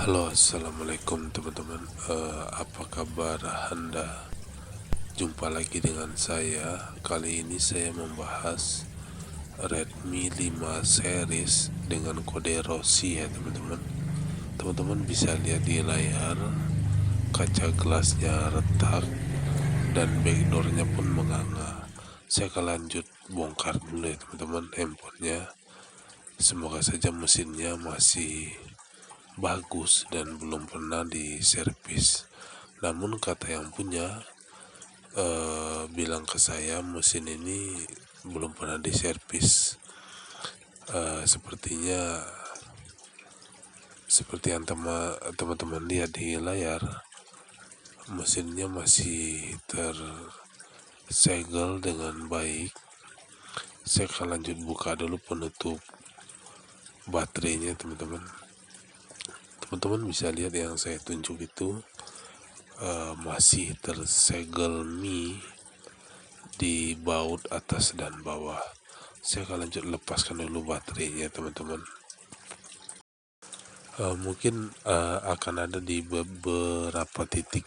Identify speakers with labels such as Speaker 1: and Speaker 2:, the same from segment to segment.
Speaker 1: Halo, assalamualaikum teman-teman. Apa kabar Anda? Jumpa lagi dengan saya. Kali ini saya membahas Redmi 5 series dengan kode Rossi ya teman-teman. Teman-teman bisa lihat di layar, kaca gelasnya retak dan backdoornya pun menganga. Saya akan lanjut bongkar dulu ya teman-teman handphonenya. Semoga saja mesinnya masih bagus dan belum pernah diservis. Namun kata yang punya bilang ke saya mesin ini belum pernah diservis. Sepertinya seperti yang teman-teman lihat di layar, mesinnya masih tersegel dengan baik. Saya akan lanjut buka dulu penutup baterainya teman-teman. Teman-teman bisa lihat yang saya tunjuk itu masih tersegel mie di baut atas dan bawah. Saya akan lanjut lepaskan dulu baterainya teman-teman. Mungkin akan ada di beberapa titik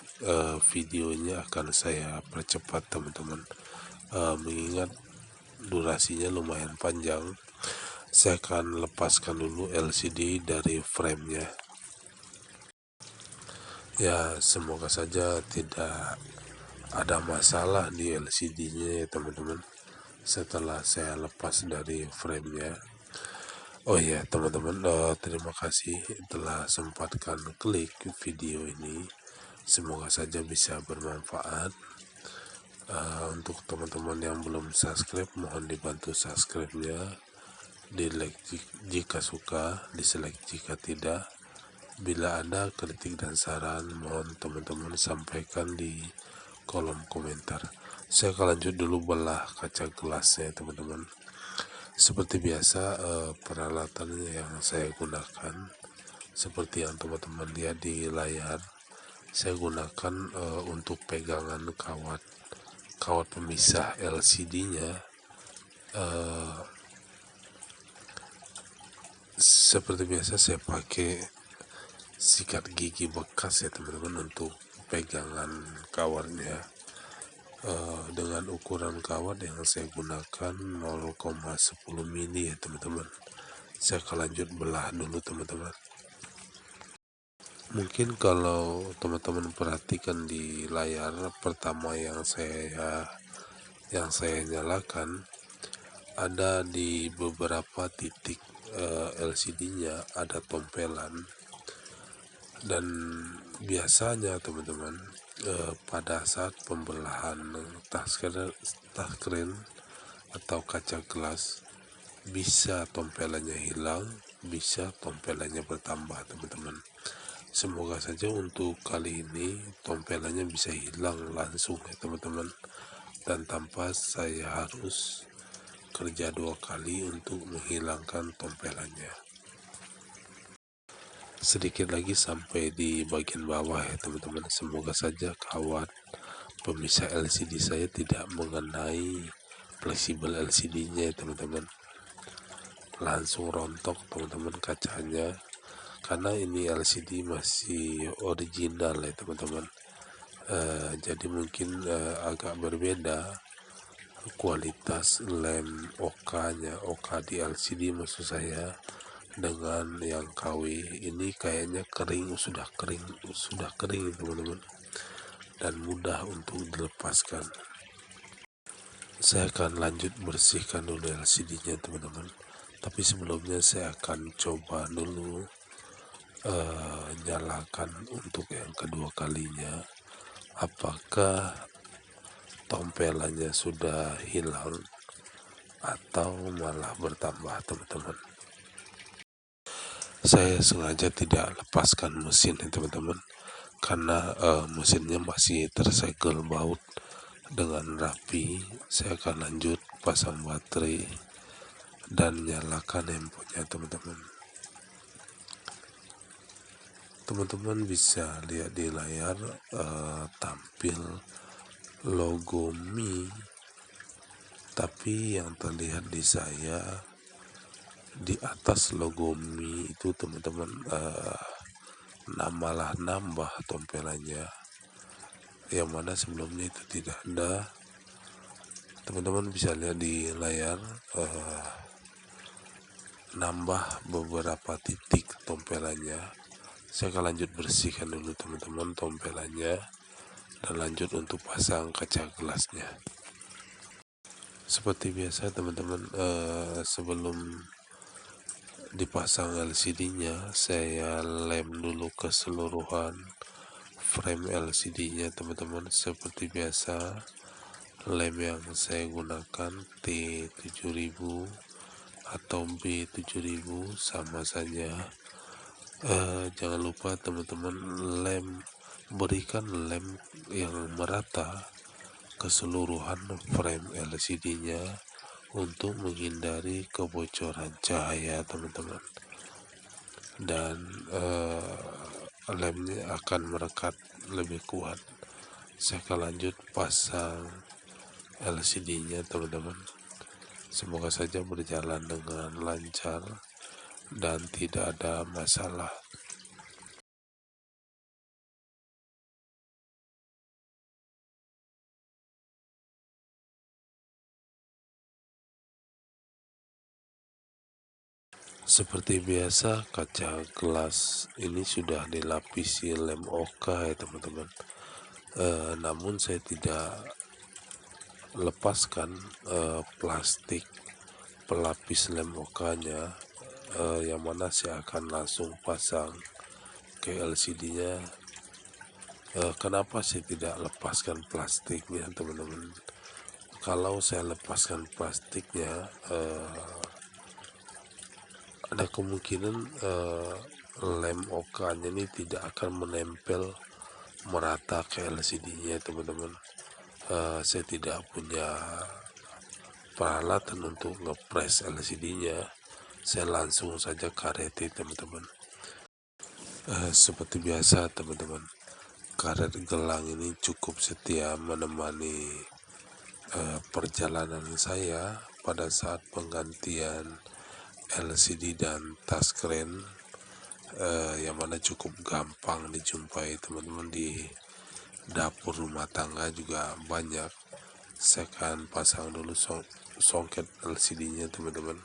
Speaker 1: videonya akan saya percepat teman-teman, mengingat durasinya lumayan panjang. Saya akan lepaskan dulu LCD dari framenya. Ya, semoga saja tidak ada masalah di LCD-nya ya teman-teman, setelah saya lepas dari framenya. Oh ya teman-teman, terima kasih telah sempatkan klik video ini. Semoga saja bisa bermanfaat. Untuk teman-teman yang belum subscribe, mohon dibantu subscribe-nya, di like jika suka, dislike jika tidak. Bila ada kritik dan saran, mohon teman-teman sampaikan di kolom komentar. Saya akan lanjut dulu belah kaca gelasnya teman-teman. Seperti biasa, peralatan yang saya gunakan seperti yang teman-teman lihat di layar. Saya gunakan untuk pegangan kawat pemisah LCD-nya. Seperti biasa saya pakai sikat gigi bekas ya teman-teman untuk pegangan kawatnya, dengan ukuran kawat yang saya gunakan 0,10 mili ya teman-teman. Saya akan lanjut belah dulu teman-teman. Mungkin kalau teman-teman perhatikan di layar pertama yang saya nyalakan, ada di beberapa titik LCD-nya ada tompelan. Dan biasanya teman-teman, pada saat pembelahan touchscreen atau kaca gelas, bisa tompelannya hilang, bisa tompelannya bertambah teman-teman. Semoga saja untuk kali ini tompelannya bisa hilang langsung ya teman-teman, dan tanpa saya harus kerja 2 kali untuk menghilangkan tompelannya. Sedikit lagi sampai di bagian bawah ya teman-teman. Semoga saja kawat pemisah LCD saya tidak mengenai fleksibel LCD-nya ya teman-teman. Langsung rontok teman-teman kacanya, karena ini LCD masih original ya teman-teman. Jadi mungkin agak berbeda kualitas lem OK di LCD maksud saya dengan yang KW. Ini kayaknya sudah kering teman-teman, dan mudah untuk dilepaskan. Saya akan lanjut bersihkan dulu LCD-nya teman-teman, tapi sebelumnya saya akan coba dulu nyalakan untuk yang kedua kalinya, apakah tompelannya sudah hilang atau malah bertambah teman-teman. Saya sengaja tidak lepaskan mesin ya teman-teman, karena mesinnya masih tersegel baut dengan rapi. Saya akan lanjut pasang baterai dan nyalakan handphonenya teman-teman. Teman-teman bisa lihat di layar tampil logo Mi, tapi yang terlihat di saya di atas logo Mi itu teman-teman malah nambah tompelannya, yang mana sebelumnya itu tidak ada. Teman-teman bisa lihat di layar, nambah beberapa titik tompelannya. Saya akan lanjut bersihkan dulu teman-teman tompelannya, dan lanjut untuk pasang kaca gelasnya. Seperti biasa teman-teman, sebelum dipasang LCD-nya, saya lem dulu keseluruhan frame LCD-nya teman-teman. Seperti biasa, lem yang saya gunakan T7000 atau B7000 sama saja. Jangan lupa teman-teman, berikan lem yang merata keseluruhan frame LCD-nya untuk menghindari kebocoran cahaya teman-teman, dan lemnya akan merekat lebih kuat. Saya akan lanjut pasang LCD-nya teman-teman. Semoga saja berjalan dengan lancar dan tidak ada masalah. Seperti biasa, kaca gelas ini sudah dilapisi lem oka ya teman-teman. Namun saya tidak lepaskan plastik pelapis lem okanya, yang mana saya akan langsung pasang ke LCD-nya. Kenapa saya tidak lepaskan plastiknya teman-teman? Kalau saya lepaskan plastiknya, ada kemungkinan lem okanya ini tidak akan menempel merata ke LCD-nya teman-teman. Saya tidak punya peralatan untuk ngepres LCD-nya. Saya langsung saja kareti teman-teman. Seperti biasa teman-teman, karet gelang ini cukup setia menemani perjalanan saya pada saat penggantian LCD dan touchscreen, yang mana cukup gampang dijumpai teman-teman di dapur rumah tangga juga banyak. Saya akan pasang dulu songket LCD-nya teman-teman.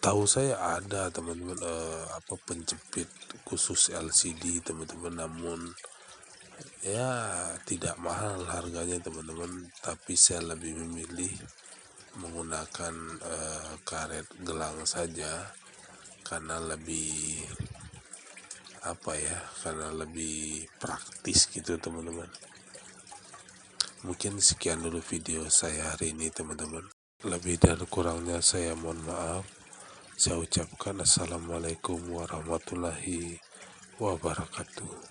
Speaker 1: Tahu saya ada teman-teman, penjepit khusus LCD teman-teman, namun ya tidak mahal harganya teman-teman, tapi saya lebih memilih menggunakan karet gelang saja karena lebih karena lebih praktis gitu teman-teman. Mungkin sekian dulu video saya hari ini teman-teman. Lebih dan kurangnya saya mohon maaf. Saya ucapkan assalamualaikum warahmatullahi wabarakatuh.